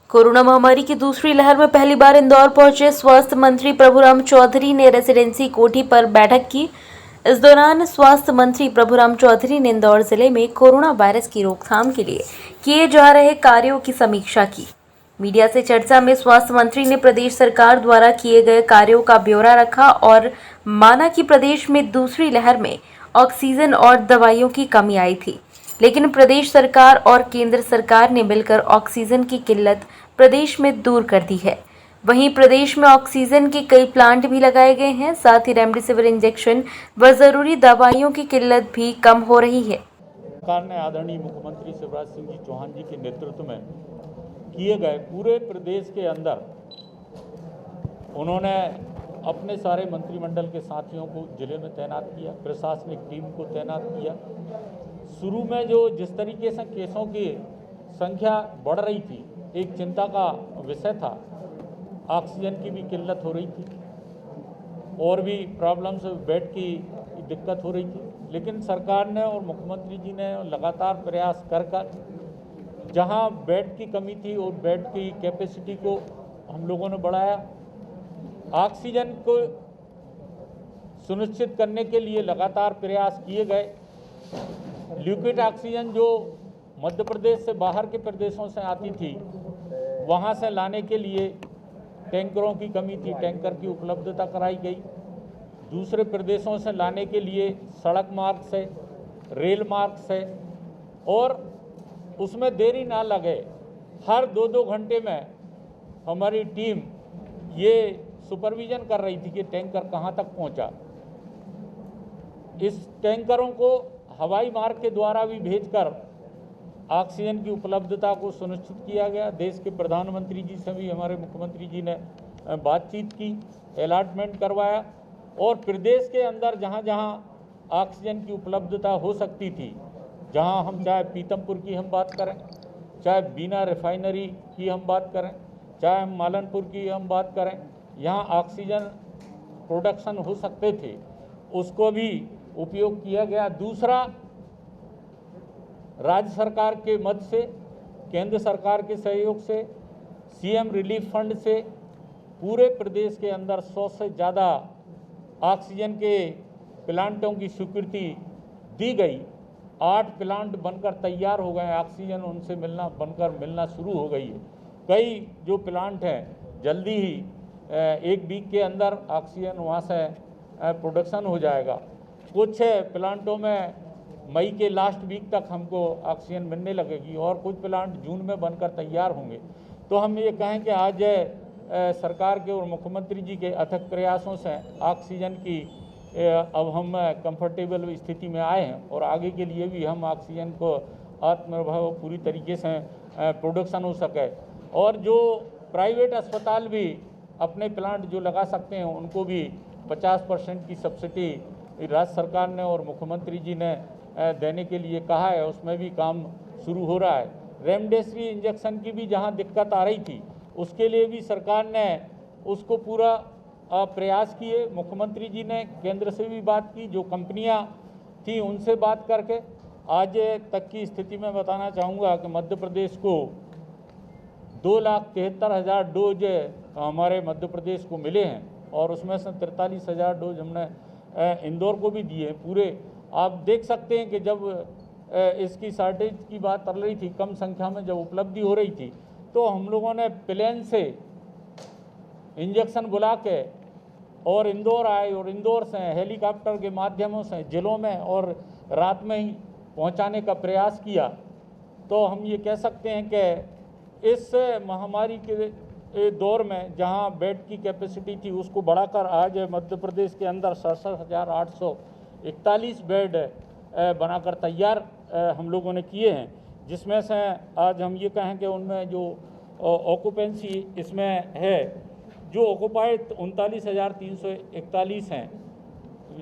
Corona महामारी की दूसरी लहर में पहली बार इंदौर पहुंचे स्वास्थ्य मंत्री प्रभुराम चौधरी ने रेसिडेंसी कोठी पर बैठक की। इस दौरान स्वास्थ्य मंत्री प्रभुराम चौधरी ने इंदौर जिले में कोरोना वायरस की रोकथाम के लिए किए जा रहे कार्यों की समीक्षा की। मीडिया से चर्चा में स्वास्थ्य मंत्री ने प्रदेश सरकार द्वारा किए गए कार्यों का ब्यौरा रखा और माना कि प्रदेश में दूसरी लहर में ऑक्सीजन और दवाइयों की कमी आई थी, लेकिन प्रदेश सरकार और केंद्र सरकार ने मिलकर ऑक्सीजन की किल्लत प्रदेश में दूर कर दी है। वहीं प्रदेश में ऑक्सीजन के कई प्लांट भी लगाए गए हैं, साथ ही रेमडेसिविर इंजेक्शन व जरूरी दवाइयों की किल्लत भी कम हो रही है। सरकार ने आदरणीय मुख्यमंत्री शिवराज सिंह जी चौहान जी के नेतृत्व में किए गए पूरे प्रदेश के अंदर उन्होंने अपने सारे मंत्रिमंडल के साथियों को जिले में तैनात किया, प्रशासनिक टीम को तैनात किया। शुरू में जो जिस तरीके से केसों की संख्या बढ़ रही थी, एक चिंता का विषय था। ऑक्सीजन की भी किल्लत हो रही थी और भी प्रॉब्लम्स, बेड की दिक्कत हो रही थी, लेकिन सरकार ने और मुख्यमंत्री जी ने लगातार प्रयास कर जहां बेड की कमी थी और बेड की कैपेसिटी को हम लोगों ने बढ़ाया। ऑक्सीजन को सुनिश्चित करने के लिए लगातार प्रयास किए गए। लिक्विड ऑक्सीजन जो मध्य प्रदेश से बाहर के प्रदेशों से आती थी, वहां से लाने के लिए टैंकरों की कमी थी, टैंकर की उपलब्धता कराई गई। दूसरे प्रदेशों से लाने के लिए सड़क मार्ग से, रेल मार्ग से, और उसमें देरी ना लगे, हर 2-2 घंटे में हमारी टीम ये सुपरविजन कर रही थी कि टैंकर कहाँ तक पहुँचा। इस टैंकरों को हवाई मार्ग के द्वारा भी भेजकर ऑक्सीजन की उपलब्धता को सुनिश्चित किया गया। देश के प्रधानमंत्री जी से भी हमारे मुख्यमंत्री जी ने बातचीत की, अलॉटमेंट करवाया, और प्रदेश के अंदर जहाँ जहाँ ऑक्सीजन की उपलब्धता हो सकती थी, जहाँ हम चाहे पीतमपुर की हम बात करें, चाहे बीना रिफाइनरी की हम बात करें, चाहे हम मालनपुर की हम बात करें, यहाँ ऑक्सीजन प्रोडक्शन हो सकते थे, उसको भी उपयोग किया गया। दूसरा, राज्य सरकार के मद से, केंद्र सरकार के सहयोग से, सीएम रिलीफ फंड से पूरे प्रदेश के अंदर 100 से ज़्यादा ऑक्सीजन के प्लांटों की स्वीकृति दी गई। 8 प्लांट बनकर तैयार हो गए, ऑक्सीजन उनसे बनकर मिलना शुरू हो गई है। कई जो प्लांट हैं जल्दी ही 1 वीक के अंदर ऑक्सीजन वहाँ से प्रोडक्शन हो जाएगा। कुछ प्लांटों में मई के लास्ट वीक तक हमको ऑक्सीजन मिलने लगेगी और कुछ प्लांट जून में बनकर तैयार होंगे। तो हम ये कहें कि आज सरकार के और मुख्यमंत्री जी के अथक प्रयासों से ऑक्सीजन की अब हम कंफर्टेबल स्थिति में आए हैं और आगे के लिए भी हम ऑक्सीजन को आत्मनिर्भर पूरी तरीके से प्रोडक्शन हो सके। और जो प्राइवेट अस्पताल भी अपने प्लांट जो लगा सकते हैं, उनको भी 50% की सब्सिडी राज्य सरकार ने और मुख्यमंत्री जी ने देने के लिए कहा है, उसमें भी काम शुरू हो रहा है। रेमडेसिविर इंजेक्शन की भी जहां दिक्कत आ रही थी, उसके लिए भी सरकार ने उसको पूरा प्रयास किए। मुख्यमंत्री जी ने केंद्र से भी बात की, जो कंपनियां थी उनसे बात करके आज तक की स्थिति में बताना चाहूँगा कि मध्य प्रदेश को 2,73,000 डोज हमारे मध्य प्रदेश को मिले हैं और उसमें से 43,000 डोज हमने इंदौर को भी दिए हैं। पूरे आप देख सकते हैं कि जब इसकी शॉर्टेज की बात चल रही थी, कम संख्या में जब उपलब्धि हो रही थी, तो हम लोगों ने प्लेन से इंजेक्शन बुला के और इंदौर आए और इंदौर से हेलीकॉप्टर के माध्यमों से जिलों में और रात में ही पहुंचाने का प्रयास किया। तो हम ये कह सकते हैं कि इस महामारी के दौर में जहां बेड की कैपेसिटी थी उसको बढ़ाकर आज मध्य प्रदेश के अंदर 67,841 बेड बनाकर तैयार हम लोगों ने किए हैं, जिसमें से आज हम ये कहें कि उनमें जो ऑक्यूपेंसी इसमें है, जो ऑक्यूपाइड 39,341 हैं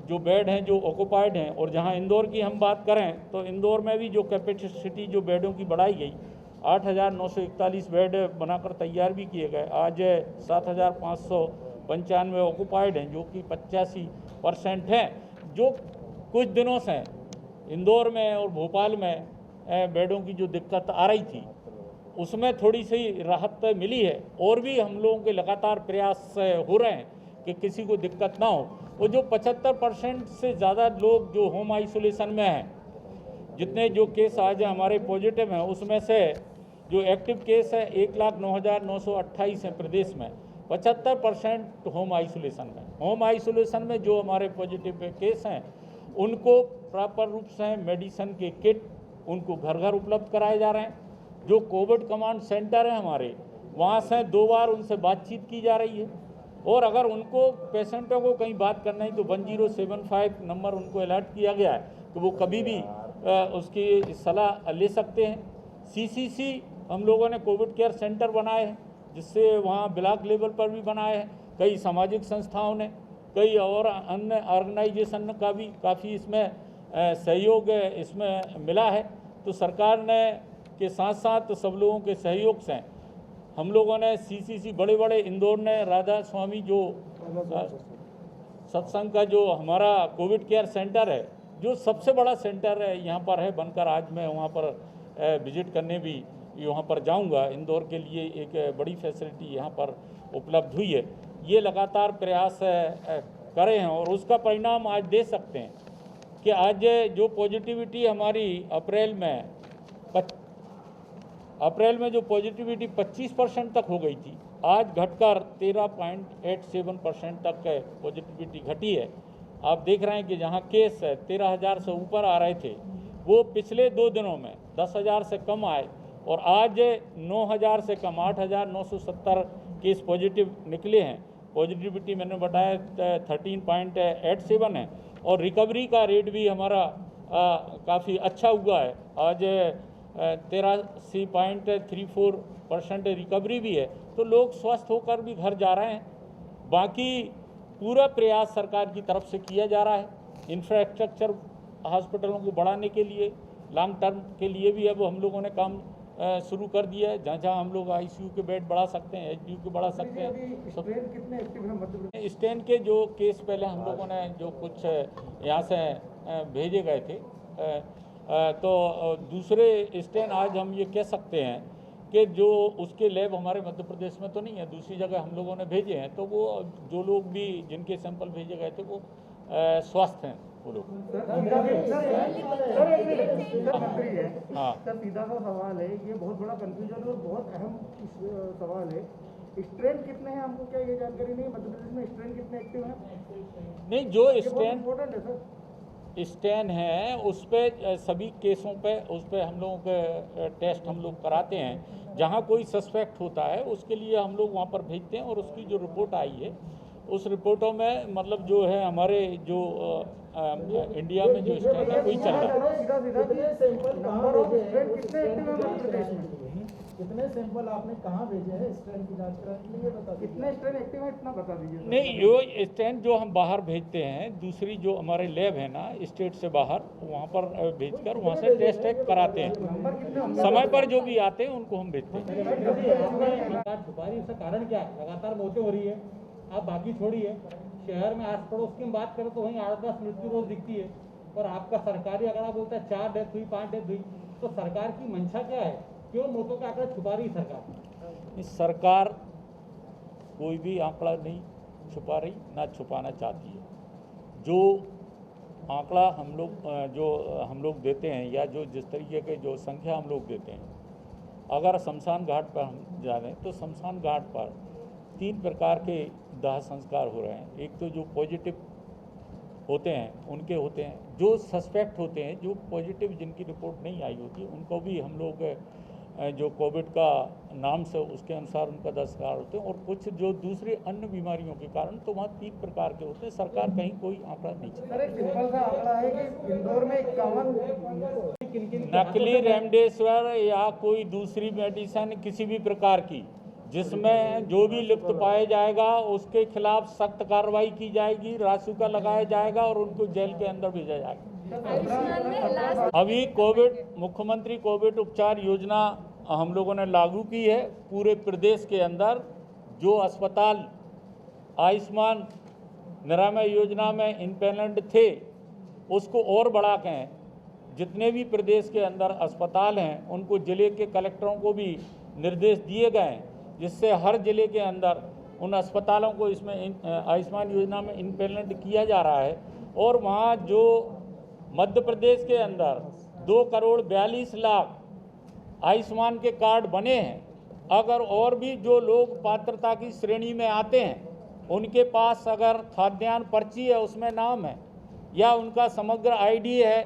जो बेड हैं जो ऑक्यूपाइड हैं। और जहां इंदौर की हम बात करें तो इंदौर में भी जो कैपेसिटी जो बेडों की बढ़ाई गई, 8,941 बेड बनाकर तैयार भी किए गए। आज 7,595 ऑक्यूपाइड हैं, जो कि 85% हैं। जो कुछ दिनों से इंदौर में और भोपाल में बेडों की जो दिक्कत आ रही थी, उसमें थोड़ी सी राहत मिली है। और भी हम लोगों के लगातार प्रयास हो रहे हैं कि किसी को दिक्कत ना हो। वो जो 75% से ज़्यादा लोग जो होम आइसोलेशन में हैं, जितने जो केस आज हमारे पॉजिटिव हैं, उसमें से जो एक्टिव केस है 1,09,928 हैं प्रदेश में, 75% होम आइसोलेशन में। होम आइसोलेशन में जो हमारे पॉजिटिव केस हैं उनको प्रॉपर रूप से मेडिसिन के किट उनको घर घर उपलब्ध कराए जा रहे हैं। जो कोविड कमांड सेंटर है हमारे, वहाँ से 2 बार उनसे बातचीत की जा रही है। और अगर उनको पेशेंटों को कहीं बात करना है तो 1075 नंबर उनको अलर्ट किया गया है कि वो कभी भी उसकी सलाह ले सकते हैं। सीसीसी हम लोगों ने कोविड केयर सेंटर बनाए हैं, जिससे वहाँ ब्लॉक लेवल पर भी बनाए हैं। कई सामाजिक संस्थाओं ने, कई और अन्य ऑर्गेनाइजेशन का भी काफ़ी इसमें सहयोग इसमें मिला है। तो सरकार ने के साथ साथ सब लोगों के सहयोग से हम लोगों ने सीसीसी बड़े बड़े, इंदौर ने राधा स्वामी जो सत्संग का जो हमारा कोविड केयर सेंटर है, जो सबसे बड़ा सेंटर है यहाँ पर है बनकर, आज मैं वहाँ पर विजिट करने भी वहाँ पर जाऊँगा। इंदौर के लिए एक बड़ी फैसिलिटी यहाँ पर उपलब्ध हुई है। ये लगातार प्रयास करे हैं और उसका परिणाम आज दे सकते हैं कि आज जो पॉजिटिविटी हमारी अप्रैल में जो पॉजिटिविटी 25% तक हो गई थी, आज घटकर 13.87% तक पॉजिटिविटी घटी है। आप देख रहे हैं कि जहां केस 13,000 से ऊपर आ रहे थे, वो पिछले 2 दिनों में 10,000 से कम आए और आज 9,000 से कम 8,970 केस पॉजिटिव निकले हैं। पॉजिटिविटी मैंने बताया 13.87 है और रिकवरी का रेट भी हमारा काफ़ी अच्छा हुआ है। आज 83.34% रिकवरी भी है। तो लोग स्वस्थ होकर भी घर जा रहे हैं। बाकी पूरा प्रयास सरकार की तरफ से किया जा रहा है। इंफ्रास्ट्रक्चर हॉस्पिटलों को बढ़ाने के लिए, लॉन्ग टर्म के लिए भी अब हम लोगों ने काम शुरू कर दिया है। जहाँ जहाँ हम लोग आईसीयू के बेड बढ़ा सकते हैं, एचडीयू के बढ़ा सकते हैं। स्ट्रेन कितने एक्टिव हैं मतलब? स्टेन के जो केस पहले हम लोगों ने जो कुछ यहाँ से भेजे गए थे, तो दूसरे स्टेन आज हम ये कह सकते हैं कि जो उसके लैब हमारे मध्य प्रदेश में तो नहीं है, दूसरी जगह हम लोगों ने भेजे हैं। तो वो जो लोग भी जिनके सैंपल भेजे गए थे वो स्वस्थ हैं वो लोग। हाँ सर, सीधा सा सवाल है, ये बहुत बड़ा कंफ्यूजन और बहुत अहम सवाल है। स्ट्रेन कितने हैं हमको क्या ये जानकारी नहीं है? मध्य प्रदेश में स्ट्रेन कितने एक्टिव हैं? नहीं, जो स्टेन इम्पोर्टेंट है सर। स्टेन है उस पर सभी केसों पे उस पर हम लोगों के टेस्ट हम लोग कराते हैं। जहाँ कोई सस्पेक्ट होता है उसके लिए हम लोग वहाँ पर भेजते हैं और उसकी जो रिपोर्ट आई है उस रिपोर्टों में मतलब जो है हमारे जो इंडिया में जो स्टेन है वही चल रहा है। कितने सैंपल आपने कहाँ भेजे हैं स्ट्रेन की जांच कराने के लिए बता दीजिए। कितने स्ट्रेन एक्टिव है इतना बता दीजिए। नहीं, यो स्टेन जो हम बाहर भेजते हैं, दूसरी जो हमारे लैब है ना स्टेट से बाहर, वहाँ पर भेजकर वहाँ से टेस्ट कराते हैं। समय पर जो भी आते हैं उनको हम भेजते हैं। छुपारी इसका कारण क्या है? लगातार मौतें हो रही है, आप बाकी छोड़िए, शहर में आस पड़ोस की बात करें तो वहीं 8-10 मृत्यु रोज दिखती है और आपका सरकारी आंकड़ा बोलता है 4 डेथ हुई, 5 डेथ हुई। तो सरकार की मंशा क्या है? क्यों मौतों का आंकड़ा छुपा रही सरकार? सरकार कोई भी आंकड़ा नहीं छुपा रही, ना छुपाना चाहती है। जो आंकड़ा हम लोग देते हैं या जो जिस तरीके के जो संख्या हम लोग देते हैं, अगर शमशान घाट पर हम जा रहे हैं तो शमशान घाट पर 3 प्रकार के दाह संस्कार हो रहे हैं। एक तो जो पॉजिटिव होते हैं उनके होते हैं, जो सस्पेक्ट होते हैं, जो पॉजिटिव जिनकी रिपोर्ट नहीं आई होती उनको भी हम लोग जो कोविड का नाम से उसके अनुसार उनका दस्तार होते हैं। और कुछ जो दूसरी अन्य बीमारियों के कारण, तो वहाँ 3 प्रकार के होते हैं। सरकार कहीं कोई आंकड़ा नहीं सर, एक सिंपल सा आंकड़ा है कि इंदौर में 51 नकली रेमडेसिविर या कोई दूसरी मेडिसिन किसी भी प्रकार की जिसमें जो भी लिप्त पाया जाएगा उसके खिलाफ सख्त कार्रवाई की जाएगी, रासुका लगाया जाएगा और उनको जेल के अंदर भेजा जाएगा। अभी मुख्यमंत्री कोविड उपचार योजना हम लोगों ने लागू की है पूरे प्रदेश के अंदर। जो अस्पताल आयुष्मान निरामय योजना में इम्पैनल्ड थे उसको और बढ़ा के जितने भी प्रदेश के अंदर अस्पताल हैं उनको जिले के कलेक्टरों को भी निर्देश दिए गए हैं, जिससे हर जिले के अंदर उन अस्पतालों को इसमें आयुष्मान योजना में इम्प्लीमेंट किया जा रहा है। और वहाँ जो मध्य प्रदेश के अंदर 2,42,00,000 आयुष्मान के कार्ड बने हैं, अगर और भी जो लोग पात्रता की श्रेणी में आते हैं, उनके पास अगर खाद्यान्न पर्ची है उसमें नाम है, या उनका समग्र आईडी है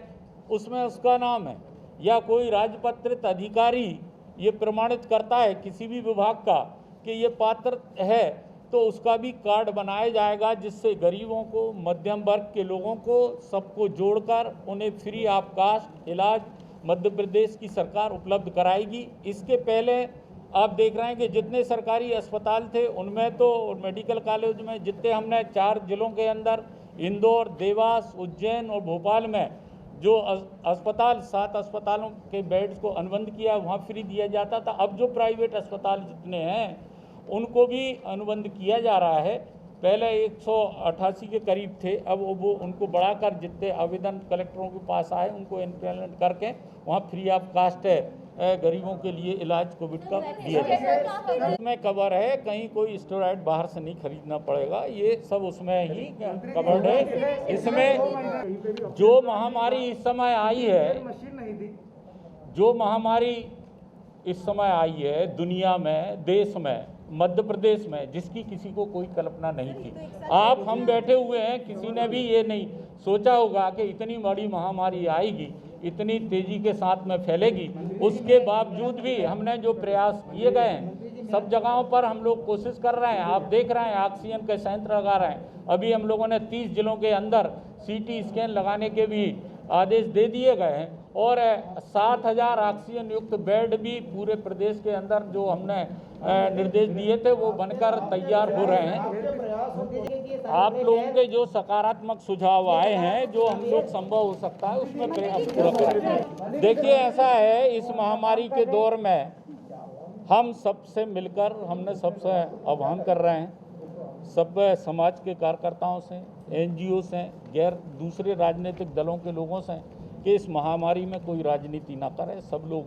उसमें उसका नाम है, या कोई राजपत्रित अधिकारी ये प्रमाणित करता है किसी भी विभाग का कि ये पात्र है, तो उसका भी कार्ड बनाया जाएगा, जिससे गरीबों को, मध्यम वर्ग के लोगों को, सबको जोड़कर उन्हें फ्री ऑफ कास्ट इलाज मध्य प्रदेश की सरकार उपलब्ध कराएगी। इसके पहले आप देख रहे हैं कि जितने सरकारी अस्पताल थे उनमें तो मेडिकल कॉलेज में जितने हमने 4 जिलों के अंदर इंदौर, देवास, उज्जैन और भोपाल में जो अस्पताल 7 अस्पतालों के बेड्स को अनुबंध किया, वहाँ फ्री दिया जाता था। अब जो प्राइवेट अस्पताल जितने हैं उनको भी अनुबंध किया जा रहा है। पहले 188 के करीब थे, अब वो उनको बढ़ाकर जितने आवेदन कलेक्टरों के पास आए उनको इम्प्लीमेंट करके वहाँ फ्री ऑफ कास्ट गरीबों के लिए इलाज कोविड का दिया जाएगा। उसमें कवर है, कहीं कोई स्टेरॉइड बाहर से नहीं खरीदना पड़ेगा, ये सब उसमें ही कवर्ड है। इसमें जो महामारी इस समय आई है, जो महामारी इस समय आई है दुनिया में, देश में, मध्य प्रदेश में, जिसकी किसी को कोई कल्पना नहीं थी। आप हम बैठे हुए हैं, किसी ने भी ये नहीं सोचा होगा कि इतनी बड़ी महामारी आएगी, इतनी तेजी के साथ में फैलेगी। उसके बावजूद भी हमने जो प्रयास किए गए हैं, सब जगहों पर हम लोग कोशिश कर रहे हैं। आप देख रहे हैं ऑक्सीजन के संयंत्र लगा रहे हैं। अभी हम लोगों ने 30 जिलों के अंदर CT स्कैन लगाने के भी आदेश दे दिए गए हैं, और 7,000 ऑक्सीजन युक्त बेड भी पूरे प्रदेश के अंदर जो हमने निर्देश दिए थे वो बनकर तैयार हो रहे हैं। आप लोगों के जो सकारात्मक सुझाव आए हैं, जो हम लोग संभव हो सकता है उसमें प्रयास पूरा करेंगे। देखिए, ऐसा है, इस महामारी के दौर में हम सबसे मिलकर हमने सबसे आह्वान कर रहे हैं, सब समाज के कार्यकर्ताओं से, NGO से, गैर दूसरे राजनीतिक दलों के लोगों से, कि इस महामारी में कोई राजनीति ना करें, सब लोग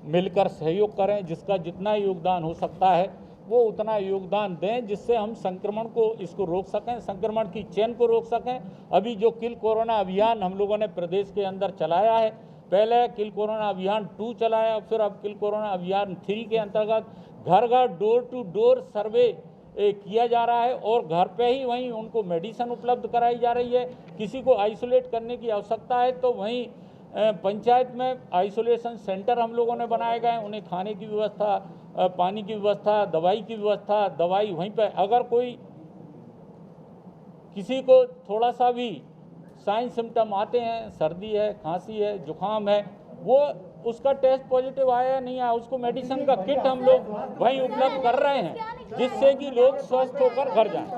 मिलकर सहयोग करें। जिसका जितना योगदान हो सकता है वो उतना योगदान दें, जिससे हम संक्रमण को इसको रोक सकें, संक्रमण की चेन को रोक सकें। अभी जो किल कोरोना अभियान हम लोगों ने प्रदेश के अंदर चलाया है, पहले किल कोरोना अभियान 2 चलाया, फिर अब किल कोरोना अभियान 3 के अंतर्गत घर घर डोर टू डोर सर्वे किया जा रहा है, और घर पे ही वहीं उनको मेडिसिन उपलब्ध कराई जा रही है। किसी को आइसोलेट करने की आवश्यकता है तो वहीं पंचायत में आइसोलेशन सेंटर हम लोगों ने बनाए गए, उन्हें खाने की व्यवस्था, पानी की व्यवस्था, दवाई की व्यवस्था, दवाई वहीं पे। अगर कोई किसी को थोड़ा सा भी साइन सिम्टम आते हैं, सर्दी है, खांसी है, जुकाम है, वो उसका टेस्ट पॉजिटिव आया या नहीं आया, उसको मेडिसिन का किट हम लोग वहीं उपलब्ध कर रहे हैं, जिससे कि लोग स्वस्थ होकर घर जाएं।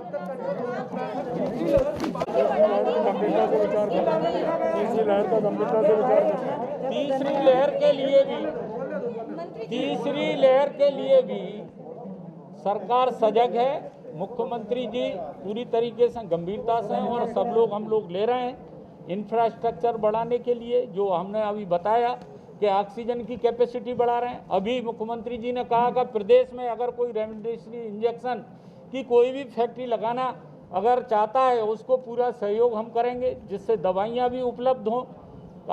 तीसरी लहर के लिए भी सरकार सजग है। मुख्यमंत्री जी पूरी तरीके से गंभीरता से, और सब लोग हम लोग ले रहे हैं इंफ्रास्ट्रक्चर बढ़ाने के लिए, जो हमने अभी बताया कि ऑक्सीजन की कैपेसिटी बढ़ा रहे हैं। अभी मुख्यमंत्री जी ने कहा कि प्रदेश में अगर कोई रेमडेसिविर इंजेक्शन की कोई भी फैक्ट्री लगाना अगर चाहता है, उसको पूरा सहयोग हम करेंगे, जिससे दवाइयाँ भी उपलब्ध हों।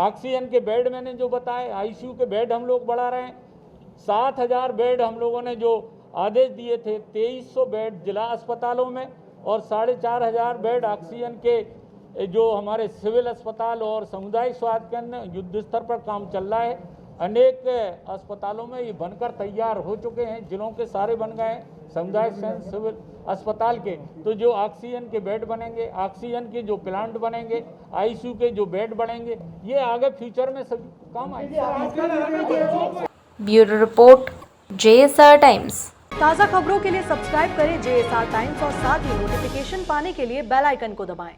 ऑक्सीजन के बेड मैंने जो बताए, ICU के बेड हम लोग बढ़ा रहे हैं। 7,000 बेड हम लोगों ने जो आदेश दिए थे, 2300 बेड जिला अस्पतालों में, और 4,500 बेड ऑक्सीजन के जो हमारे सिविल अस्पताल और सामुदायिक स्वास्थ्य केंद्र युद्ध स्तर पर काम चल रहा है। अनेक अस्पतालों में ये बनकर तैयार हो चुके हैं, जिलों के सारे बन गए हैं, सामुदायिक सिविल अस्पताल के। तो जो ऑक्सीजन के बेड बनेंगे, ऑक्सीजन के जो प्लांट बनेंगे, ICU के जो बेड बनेंगे, ये आगे फ्यूचर में सब काम आएगा। Bureau report, JSR times. ताज़ा खबरों के लिए सब्सक्राइब करें JSR टाइम्स और साथ ही नोटिफिकेशन पाने के लिए बेल आइकन को दबाएं।